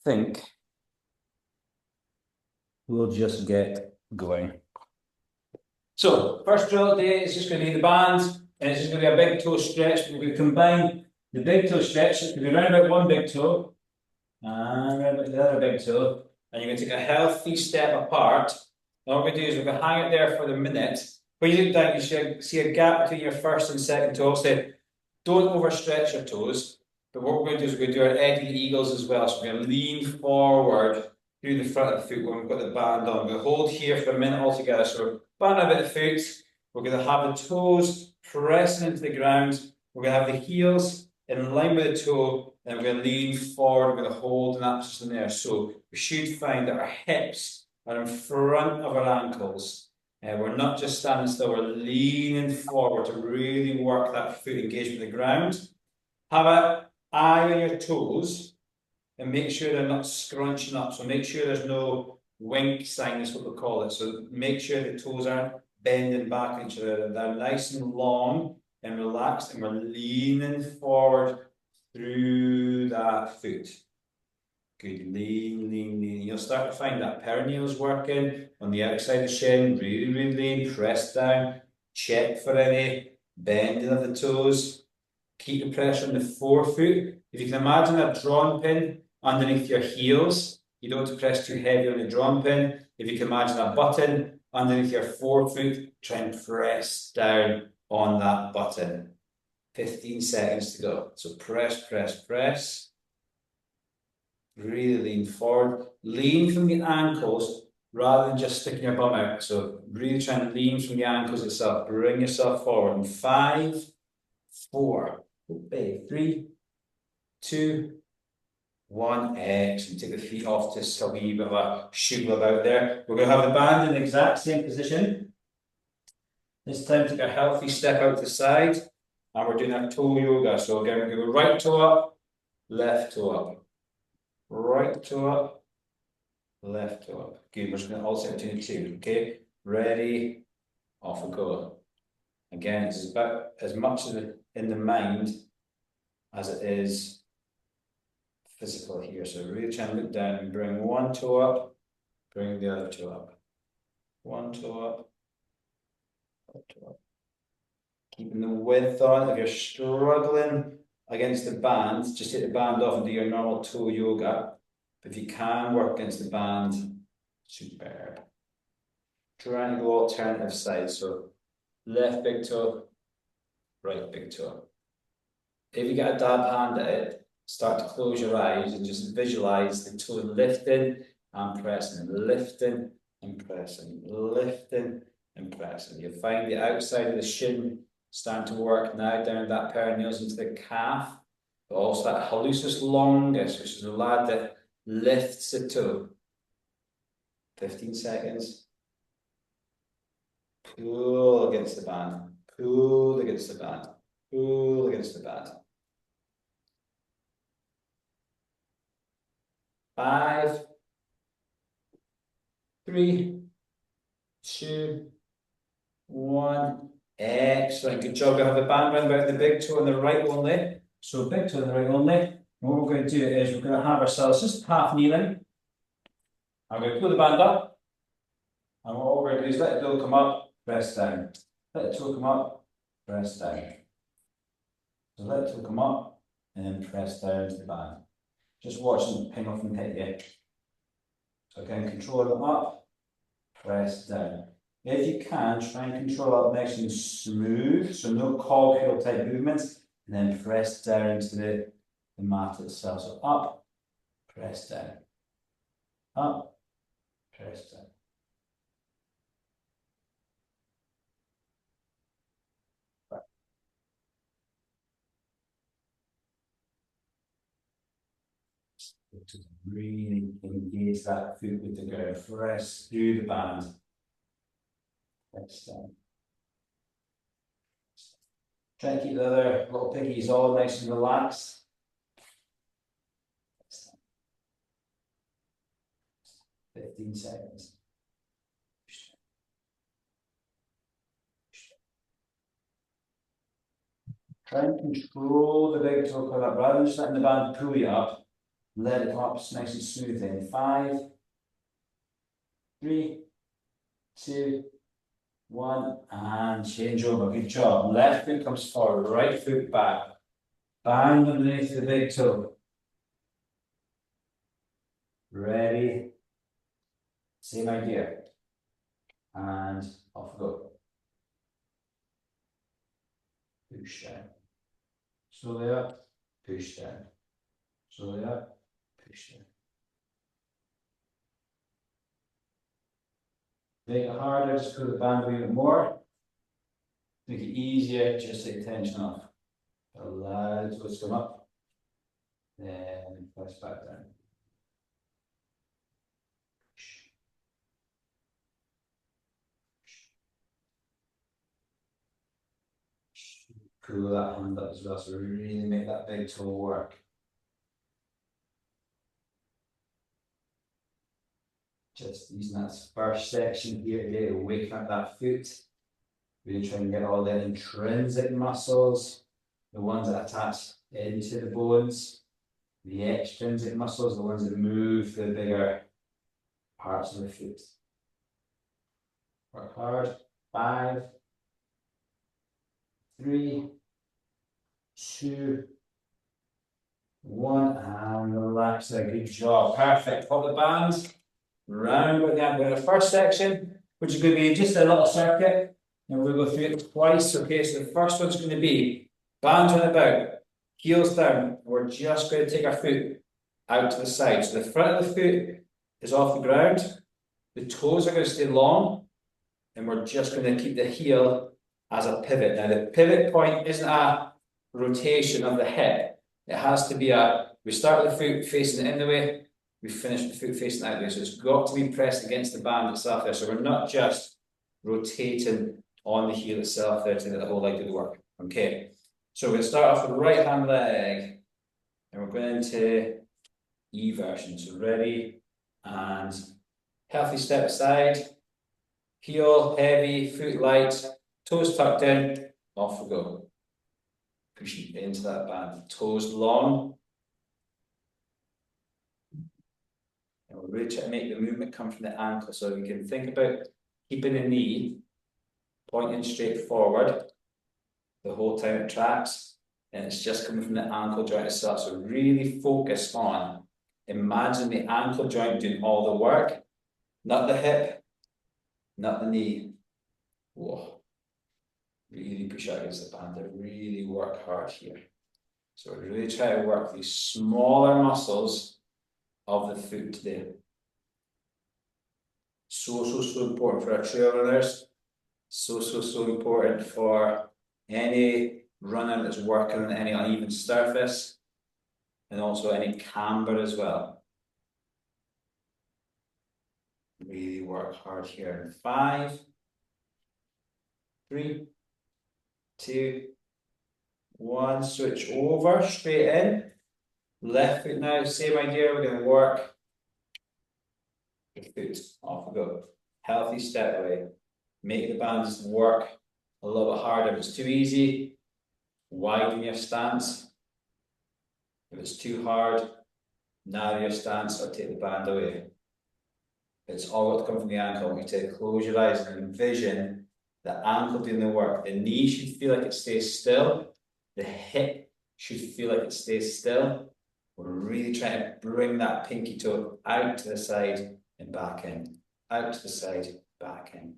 think we'll just get going. So, first drill of the day is just going to be the band, and it's just going to be a big toe stretch. We're going to combine the big toe stretch. It's going to be round about one big toe, and round about the other big toe. And you're going to take a healthy step apart. And what we're going to do is we're going to hang it there for the minute. When you look down, you should see a gap between your first and second toe. So don't overstretch your toes. But what we're going to do is we're going to do our Eddie Eagles as well. So we're going to lean forward through the front of the foot when we've got the band on. We're going to hold here for a minute altogether. So we're banding about the foot. We're going to have the toes pressing into the ground. We're going to have the heels in line with the toe. And we're going to lean forward. We're going to hold in that position there. So we should find that our hips are in front of our ankles. We're not just standing still, we're leaning forward to really work that foot engagement with the ground. Have an eye on your toes and make sure they're not scrunching up. So make sure there's no wink sign, is what we call it. So make sure the toes aren't bending back on each other. They're nice and long and relaxed, and we're leaning forward through that foot. Good, lean, lean, lean. You'll start to find that perineal's working on the outside of the shin. Really, really lean. Press down. Check for any bending of the toes. Keep the pressure on the forefoot. If you can imagine a drawn pin underneath your heels, you don't want to press too heavy on the drawn pin. If you can imagine a button underneath your forefoot, try and press down on that button. 15 seconds to go. So press, press, press. Really lean forward. Lean from the ankles rather than just sticking your bum out. So really try and lean from the ankles itself. Bring yourself forward. In 5, 4, 3, 2, 1. Excellent. Take the feet off, just a wee bit of a shiggle about there. We're going to have the band in the exact same position. This time take a healthy step out to the side. And we're doing our toe yoga. So again, we're going to go right toe up, left toe up. Right toe up, left toe up. Good, we're just going to alternate between the two. Okay, ready, off we go. Again, it's about as much in the mind as it is physical here. So really try and look down and bring one toe up, bring the other toe up. One toe up, other toe up. Keeping the width on. If you're struggling against the band, just take the band off and do your normal toe yoga. If you can work against the band, superb. Trying to go alternative sides. So left big toe, right big toe. If you get a dab hand at it, start to close your eyes and just visualize the toe lifting and pressing, lifting and pressing, lifting and pressing. You'll find the outside of the shin starting to work now down that perineals into the calf, but also that hallucis longus, which is the lad that lifts the toe. 15 seconds. Pull against the band. Pull against the band. Pull against the band. 5, 3, 2, 1. Excellent, good job. We have the band round about the big toe on the right only. So big toe on the right only. And what we're going to do is we're going to have ourselves just half kneeling. I'm going to pull the band up. And what we're going to do is let the toe come up, press down. Let the toe come up, press down. So let the toe come up and then press down to the band. Just watching the ping off and hit you. So again, control them up, press down. If you can, try and control up nice and smooth, so no cogwheel type movements, and then press down to the mat itself. So up, press down. Up, press down. To really engage that foot with the ground. Press through the band. Press down. Try and keep the other little piggies all nice and relaxed. 15 seconds. Try and control the big toe pull up rather than just letting the band pull you up. Let it come up nice and smooth in. 5, 3, 2, 1, and change over. Good job. Left foot comes forward, right foot back. Bang underneath the big toe. Ready. Same idea. And off we go. Push down. Slowly up, push down. Slowly up, push down. Make it harder, just pull the band a wee bit more. Make it easier, just take tension off. Allow the toes to come up. Then press back down. Pull that hand up as well, so really make that big toe work. Just using that first section here today to wake up that foot. Really trying to get all the intrinsic muscles, the ones that attach into the bones, the extrinsic muscles, the ones that move the bigger parts of the foot. Work hard. 5, 3, 2, 1, and relax there. Good job. Perfect. Pop the bands round with the ankle. The first section, which is going to be just a little circuit. And we'll go through it twice. Okay, so the first one's going to be bands on about, heels down. We're just going to take our foot out to the side. So the front of the foot is off the ground. The toes are going to stay long. And we're just going to keep the heel as a pivot. Now, the pivot point isn't a rotation of the hip. It has to be we start with the foot facing in the way, we finish with the foot facing out the way. So it's got to be pressed against the band itself there. So we're not just rotating on the heel itself there to get the whole leg do the work. Okay, so we're going to start off with the right hand leg and we're going into eversion. So ready and healthy step aside, heel heavy, foot light, toes tucked in, off we go. Pushing into that band, toes long. And we're really trying to make the movement come from the ankle. So you can think about keeping the knee pointing straight forward the whole time it tracks, and it's just coming from the ankle joint itself. So really focus on, imagine the ankle joint doing all the work, not the hip, not the knee. Whoa. Really push out against the band, really work hard here. So we're really trying to work these smaller muscles of the foot today. So important for our trail runners. So important for any runner that's working on any uneven surface and also any camber as well. Really work hard here. 5, 3, 2, 1. Switch over, straight in. Left foot now, same idea. We're going to work the foot. Off we go. Healthy step away. Make the bands work a little bit harder. If it's too easy, widen your stance. If it's too hard, narrow your stance or take the band away. It's all got to come from the ankle. I want you to close your eyes and envision the ankle doing the work. The knee should feel like it stays still. The hip should feel like it stays still. We're really trying to bring that pinky toe out to the side and back in. Out to the side, back in.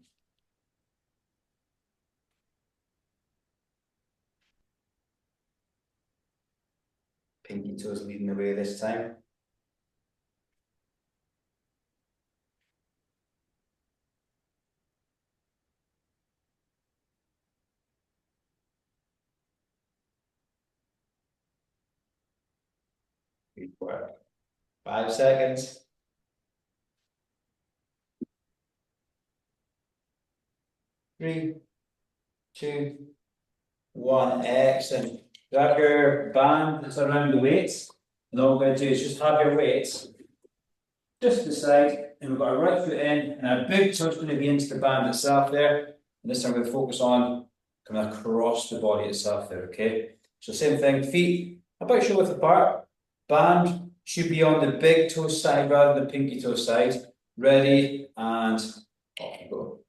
Pinky toes leading the way this time. Good work. 5 seconds. 3, 2, 1. Excellent. Grab your band that's around the weights. And all we're going to do is just have your weights just to the side. And we've got our right foot in. And our big toe is going to be into the band itself there. And this time we're going to focus on coming across the body itself there, okay? So same thing, feet about shoulder width apart. Band should be on the big toe side rather than the pinky toe side. Ready, and off you go.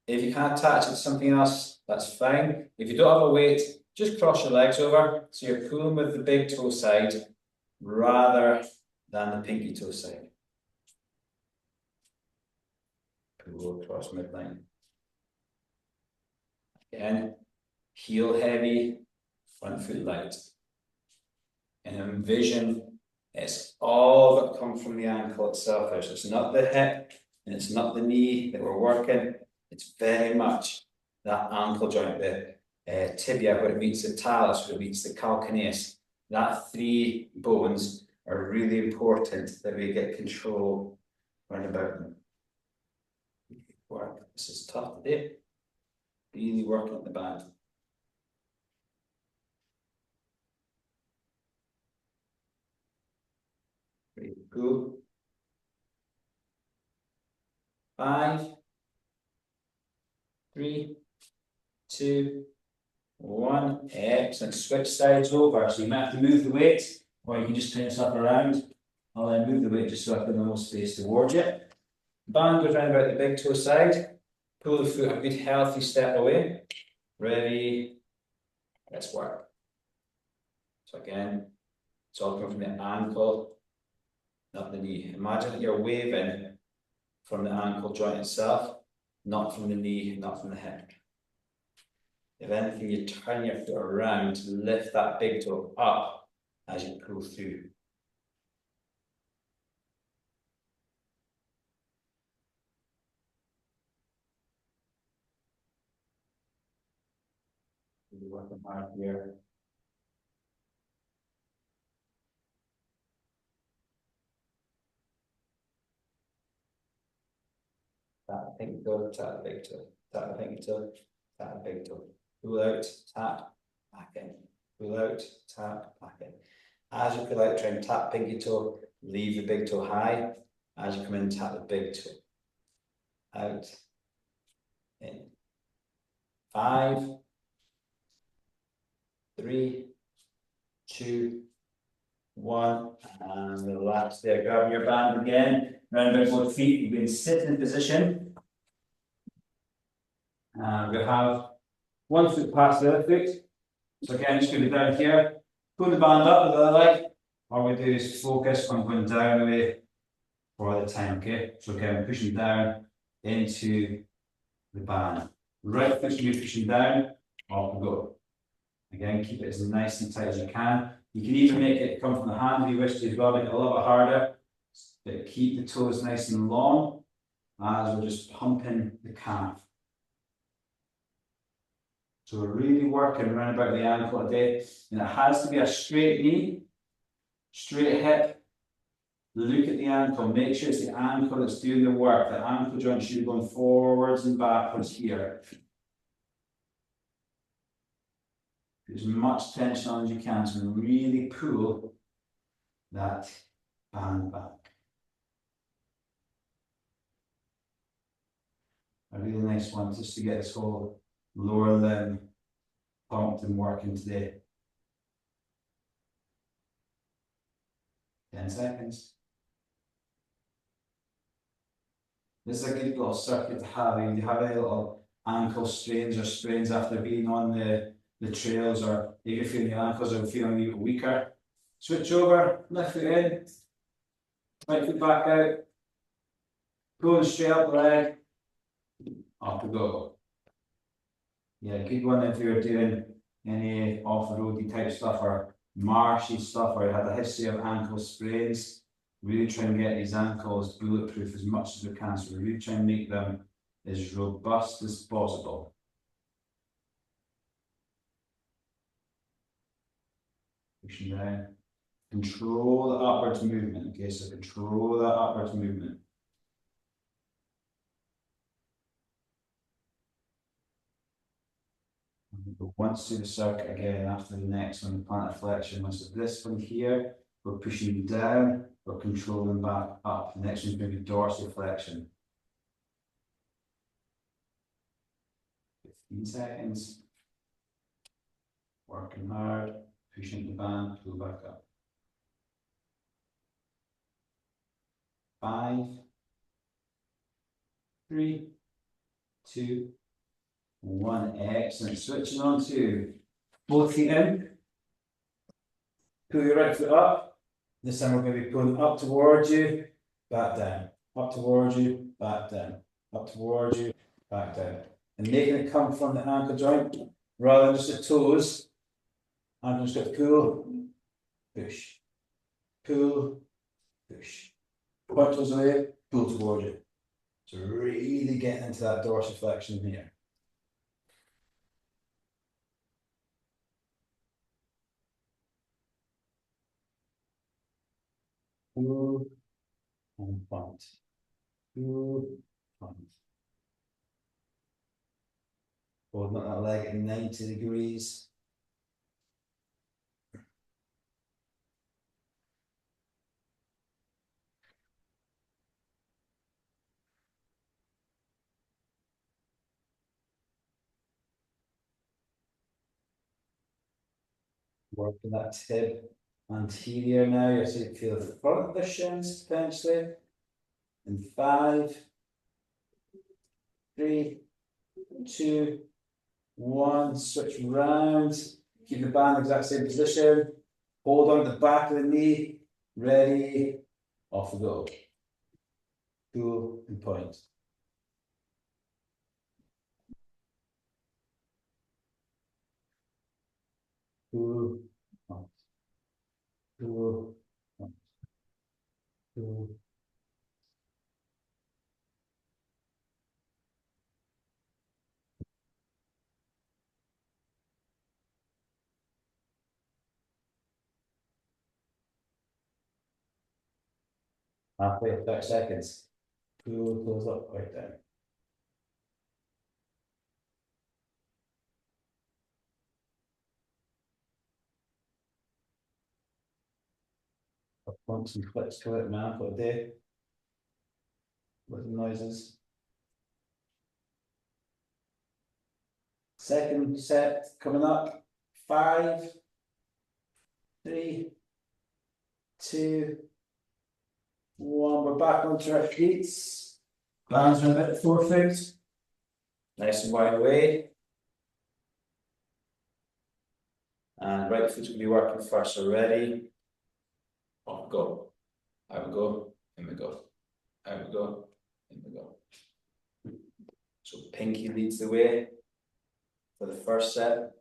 If you can't attach it to something else, that's fine. If you don't have a weight, just cross your legs over, so you're pulling with the big toe side rather than the pinky toe side. Pull across midline. Again, heel heavy, front foot light. And envision it's all that comes from the ankle itself. It's not the hip and it's not the knee that we're working. It's very much that ankle joint, the tibia where it meets the talus, where it meets the calcaneus. That three bones are really important that we get control round about them. Work. This is tough today. Really working the band. Ready to go. 5, 3, 2, 1. Excellent. Switch sides over. So you might have to move the weight, or you can just turn yourself around. I'll then move the weight just so I can have more space towards you. Band goes round about the big toe side. Pull the foot a good healthy step away. Ready. Let's work. So again, it's all coming from the ankle, not the knee. Imagine that you're waving from the ankle joint itself, not from the knee, not from the hip. If anything, you turn your foot around to lift that big toe up as you pull through. Really working hard here. Tap the pinky toe, tap the big toe, tap the pinky toe, tap the big toe. Pull out, tap, back in. Pull out, tap, back in. As you pull out, try and tap pinky toe, leave the big toe high. As you come in, tap the big toe. Out, in. 5, 3, 2, 1, and relax there. Grab your band again, round about both feet. You've been sitting position. We'll have one foot past the other foot. So again, just going to be down here. Pull the band up with the other leg. All we do is focus on going down away for the time, okay? So again, pushing down into the band. Right foot should be pushing down, off we go. Again, keep it as nice and tight as you can. You can even make it come from the hand if you wish to as well, make it a little bit harder. But keep the toes nice and long as we're just pumping the calf. So we're really working around about the ankle today. And it has to be a straight knee, straight hip. Look at the ankle. Make sure it's the ankle that's doing the work. The ankle joint should be going forwards and backwards here. Put as much tension on as you can to really pull that band back. A really nice one just to get this whole lower limb pumped and working today. 10 seconds. This is a good little circuit to have. If you have any little ankle strains or sprains after being on the trails, or if you're feeling your ankles are feeling a little weaker, switch over, left foot in, right foot back out, pulling straight up the leg, up we go. Yeah, good one if you're doing any off-roady type stuff or marshy stuff, or you have a history of ankle sprains. Really try and get these ankles bulletproof as much as we can. So we really try and make them as robust as possible. Pushing down. Control the upwards movement. Okay, so control that upwards movement. Go once through the circuit again after the next one, Plantarflexion. Once this one here, we're pushing down, we're controlling back up. The next one's going to be Dorsiflexion. 15 seconds. Working hard, pushing the band, pull back up. 5, 3, 2, 1. Excellent. Switching on to both feet in. Pull your right foot up. This time we're going to be pulling up towards you, back down. Up towards you, back down. Up towards you, back down. And making it come from the ankle joint rather than just the toes. I'm just going to pull, push, pull, push. Point toes away, pull towards you. So really getting into that dorsiflexion here. Pull and point. Pull, point. Holding up that leg at 90 degrees. Working that hip anterior now. You see, feel the front of the shins potentially. In 5, 3, 2, 1. Switch round. Keep the band in the exact same position. Hold on to the back of the knee. Ready. Off we go. Pull and point. Pull, point. Pull, point. Pull. Halfway, 30 seconds. Pull, close up, right down. Bumps and clicks to it, man, for a day. With the noises. Second set coming up. 5, 3, 2, 1. We're back onto our feet. Hands are about the forefoot. Nice and wide away. And right foot's going to be working first. So ready. Off we go. Out we go. In we go. Out we go. In we go. So pinky leads the way for the first set.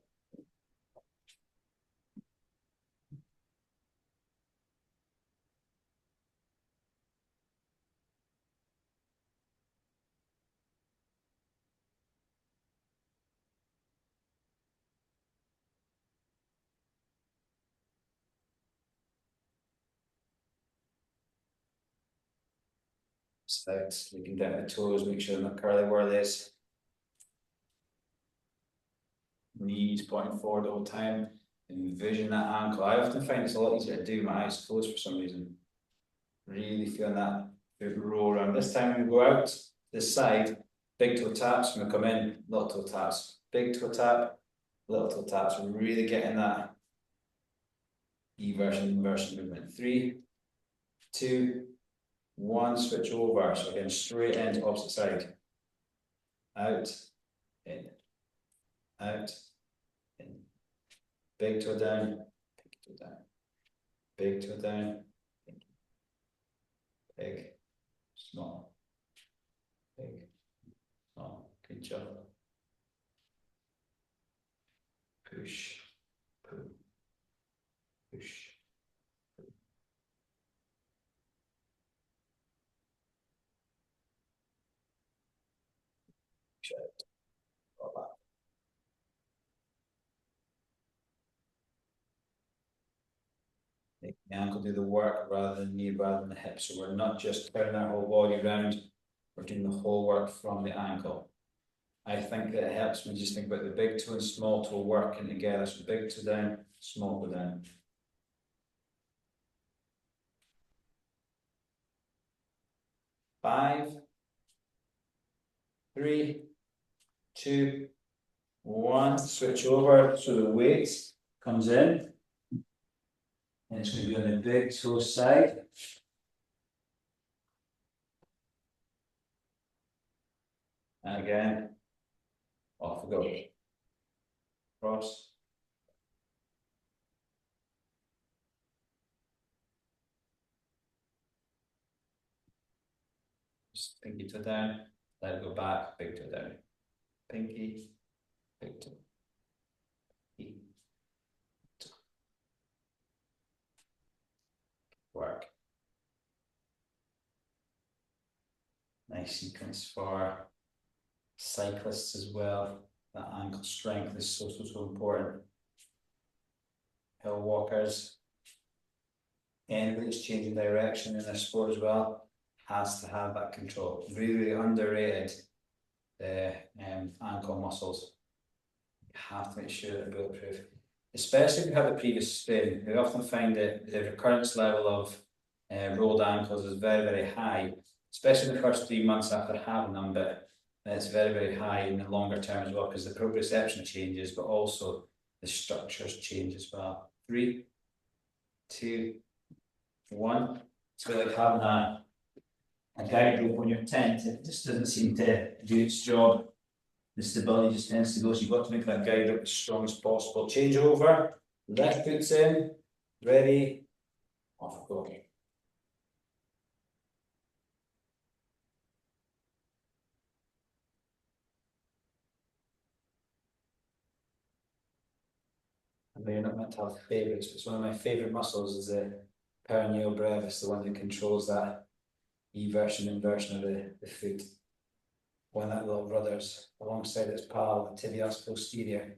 Out, looking down the toes, make sure they're not curly whirlies. Knees pointing forward the whole time. Envision that ankle. I often find it's a lot easier to do my eyes closed for some reason. Really feeling that foot roll around. This time when we go out this side, big toe taps. When we come in, little toe taps. Big toe tap, little toe taps. We're really getting that eversion, inversion movement. 3, 2, 1. Switch over. So again, straight into opposite side. Out, in, out, in. Big toe down, pinky toe down. Big toe down, pinky. Big, small, big, small. Good job. Push, pull, push. Shut. Make the ankle do the work rather than knee, rather than the hip. So we're not just turning our whole body around, we're doing the whole work from the ankle. I think that it helps when you just think about the big toe and small toe working together. So big toe down, small toe down. 5, 3, 2, 1. Switch over so the weight comes in. And it's going to be on the big toe side. And again, off we go. Cross. Just pinky toe down, let it go back, big toe down. Pinky, big toe. Pinky, toe. Work. Nice sequence for cyclists as well. That ankle strength is so important. Hill walkers, anybody that's changing direction in their sport as well has to have that control. Really underrated the ankle muscles. You have to make sure they're bulletproof, especially if you have a previous sprain. We often find that the recurrence level of rolled ankles is very high, especially in the first 3 months after having them, but it's very high in the longer term as well, because the proprioception changes, but also the structures change as well. 3, 2, 1. It's a bit like having a guide rope on your tent. It just doesn't seem to do its job. The stability just tends to go, so you've got to make that guide rope as strong as possible. Change over, left foot's in, ready, off we go. I know you're not meant to have favourites, but it's one of my favourite muscles is the peroneal brevis, the one that controls that eversion inversion of the foot. When that little rudders alongside its pal, the tibialis posterior,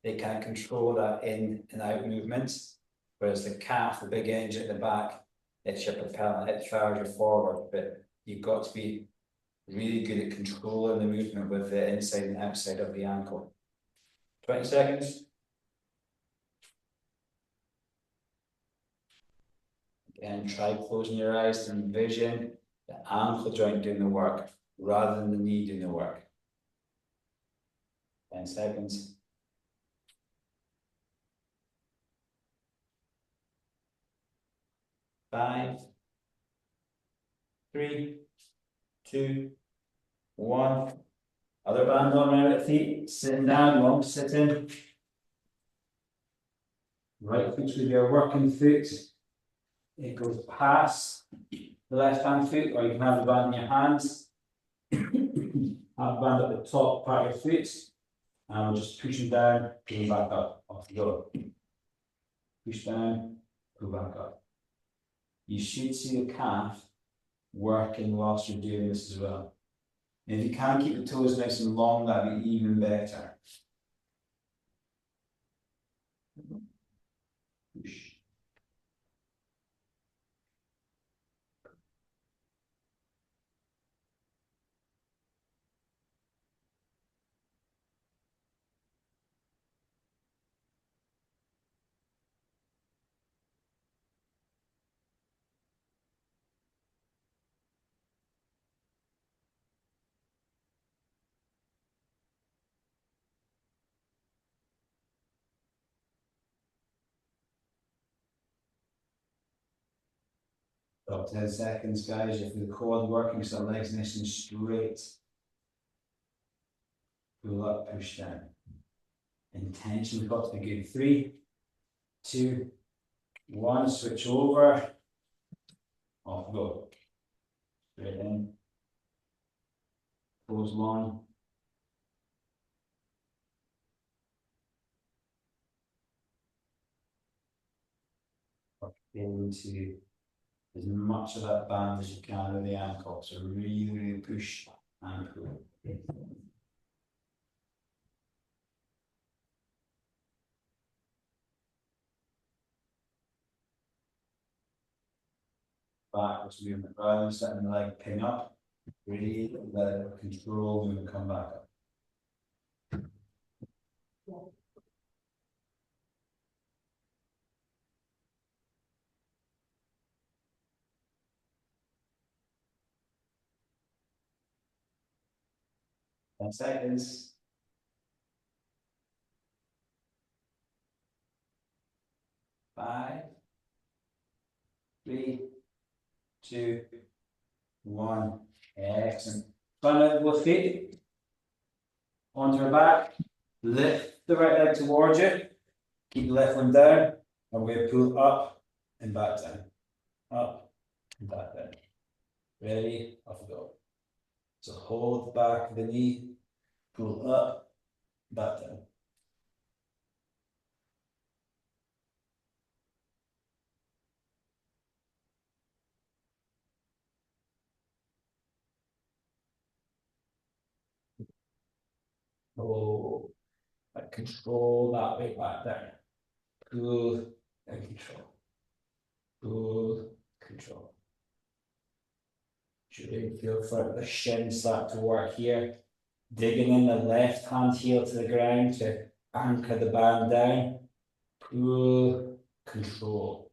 they can't control that in and out movements, whereas the calf, the big engine at the back, it's your propellant, it fires you forward, but you've got to be really good at controlling the movement with the inside and outside of the ankle. 20 seconds. Again, try closing your eyes to envision the ankle joint doing the work rather than the knee doing the work. 10 seconds. 5, 3, 2, 1. Other band on around the feet, sitting down, long sitting. Right foot's going to be our working foot. It goes past the left hand foot, or you can have the band in your hands. Have the band at the top part of your foot, and we're just pushing down, pulling back up, off you go. Push down, pull back up. You should see the calf working whilst you're doing this as well. And if you can keep the toes nice and long, that'd be even better. Push. About 10 seconds, guys. You have the quad working, so the legs nice and straight. Pull up, push down. Intention, we've got to be good. 3, 2, 1. Switch over. Off go. Straight in. Close long. Into as much of that band as you can with the ankle. So really push and pull. Backwards movement, rather than setting the leg pin up, really let it control movement come back up. Yeah. 10 seconds. 5, 3, 2, 1. Excellent. Fun out with feet. onto our back, lift the right leg towards you, keep the left one down, and we're going to pull up and back down, up and back down. Ready, off we go. So hold the back of the knee, pull up, back down. Oh, control that way back down. Pull and control. Pull, control. Should we feel for the shin start to work here? Digging in the left hand heel to the ground to anchor the band down. Pull, control.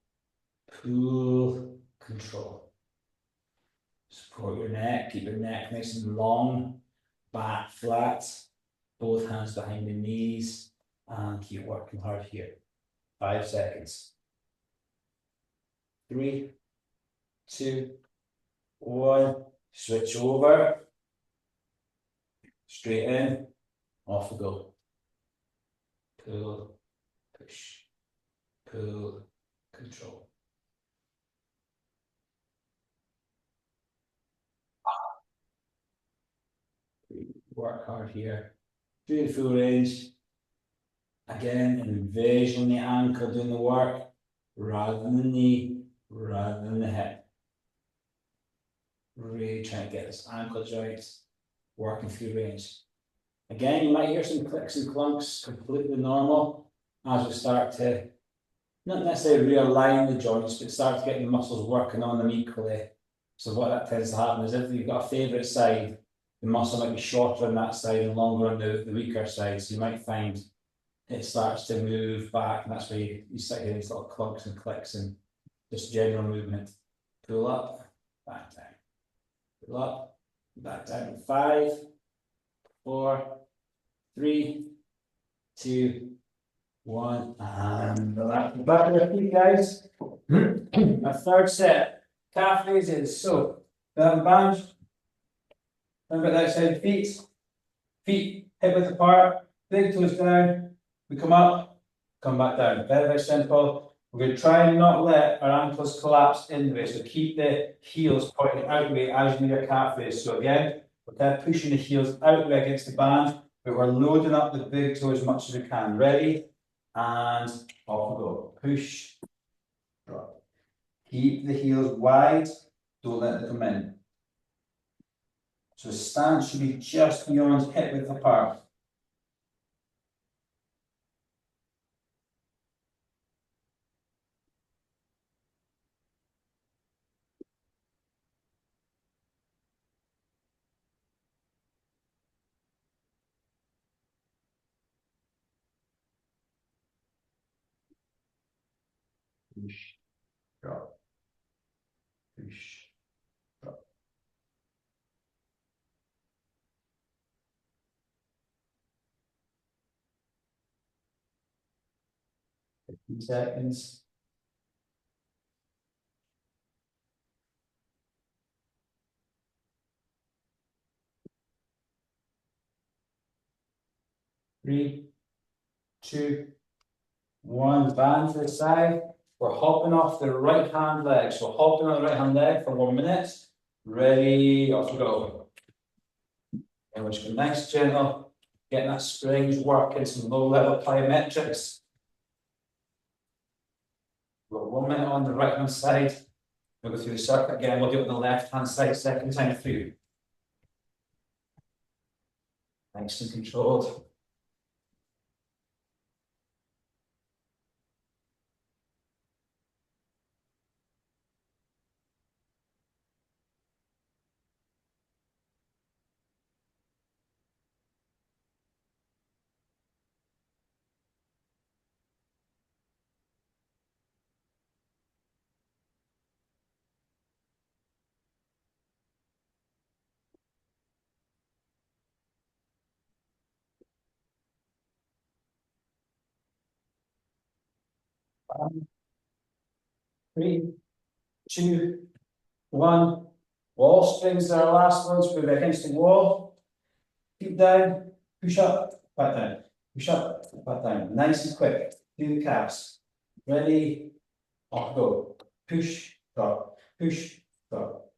Pull, control. Support your neck, keep your neck nice and long, back flat, both hands behind the knees, and keep working hard here. 5 seconds. 3, 2, 1. Switch over. Straight in. Off we go. Pull, push, pull, control. Work hard here. Do the full range. Again, envision the ankle doing the work rather than the knee, rather than the hip. Really trying to get this ankle joint working through range. Again, you might hear some clicks and clunks, completely normal, as we start to not necessarily realign the joints, but start to get the muscles working on them equally. So what that tends to happen is if you've got a favourite side, the muscle might be shorter on that side and longer on the weaker side. So you might find it starts to move back, and that's where you start getting these little clunks and clicks and just general movement. Pull up, back down. Pull up, back down. 5, 4, 3, 2, 1, and relax the back of your feet, guys. Our third set, calf raises. So, band. Remember that side, feet hip width apart, big toes down. We come up, come back down. Very, very simple. We're going to try and not let our ankles collapse in the way. So keep the heels pointing out the way as you do your calf raise. So again, we're kind of pushing the heels out the way against the band, but we're loading up the big toe as much as we can. Ready? And off we go. Push, drop. Keep the heels wide. Don't let them come in. So stance should be just beyond hip width apart. Push, drop, push, drop. 15 seconds. 3, 2, 1. Band to the side. We're hopping off the right hand leg. So hopping on the right hand leg for 1 minute. Ready, off we go. And we're just going nice, gentle, getting that springs working, some low level plyometrics. We've got 1 minute on the right hand side. We'll go through the circuit again. We'll do it on the left hand side, second time through. Nice and controlled. Three, 2, 1. Wall springs are our last ones. We're against the wall. Keep down. Push up, back down. Push up, back down. Nice and quick. Do the calves. Ready, off go. Push, drop, push, drop.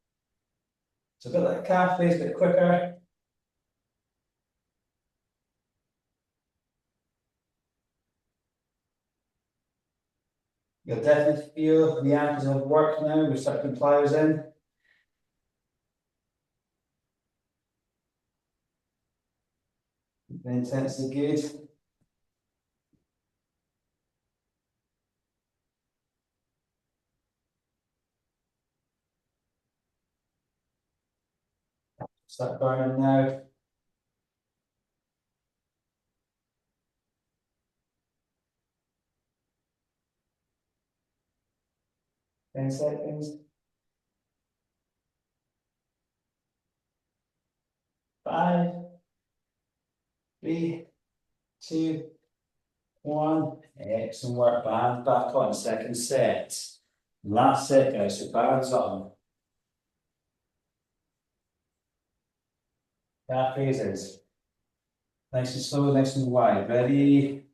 It's a bit like a calf raise, a bit quicker. You'll definitely feel the ankles have worked now. We're starting pliers in. The intensity good. Start burning now. Ten seconds. 5, 3, 2, 1. Excellent work. Band back on. Second set. Last set, guys. So bands on. Calf raises. Nice and slow, nice and wide. Ready?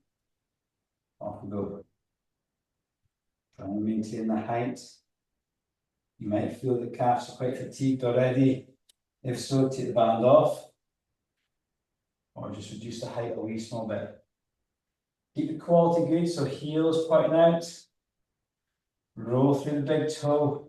Off we go. Try and maintain the height. You might feel the calves are quite fatigued already. If so, take the band off. Or just reduce the height a wee small bit. Keep the quality good, so heels pointing out. Roll through the big toe.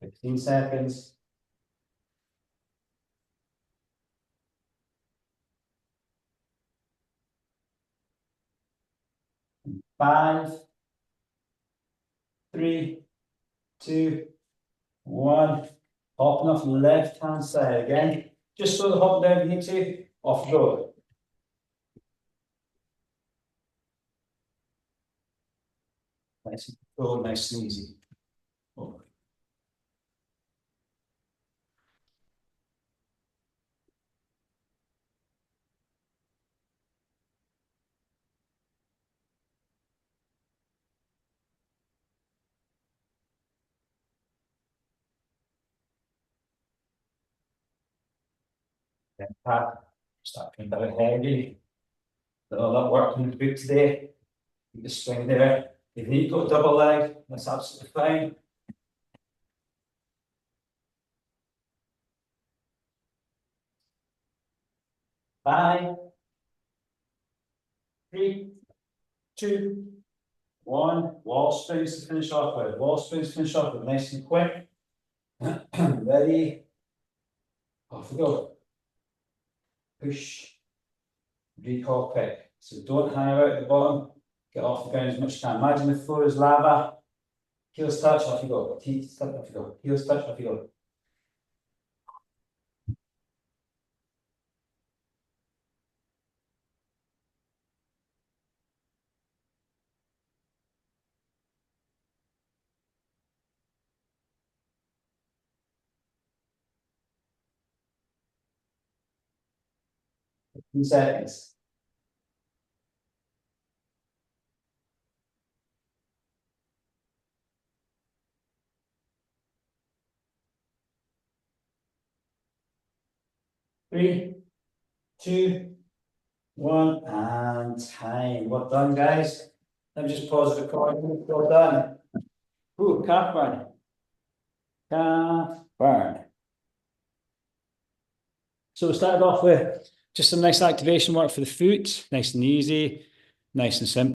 Fifteen seconds. 5, 3, 2, 1. Hopping off the left hand side again. Just slow the hop down if you need to. Off you go. Nice and controlled, nice and easy. Oh. Start being a bit heavy. Did all that work in the boot today. Keep the string there. If you need to go double leg, that's absolutely fine. Five, 3, 2, 1. Wall springs to finish off with. Wall springs to finish off with. Nice and quick. Ready. Off we go. Push. Recall quick. So don't hang out at the bottom. Get off the ground as much as you can. Imagine the floor is lava. Heels touch, off you go. Teeth touch, off you go. Heels touch, off you go. In seconds. Three, 2, 1, and time. Well done, guys. Let me just pause the recording. Well done. Ooh, calf burn. Calf burn. So we started off with just some nice activation work for the foot, nice and easy, nice and simple.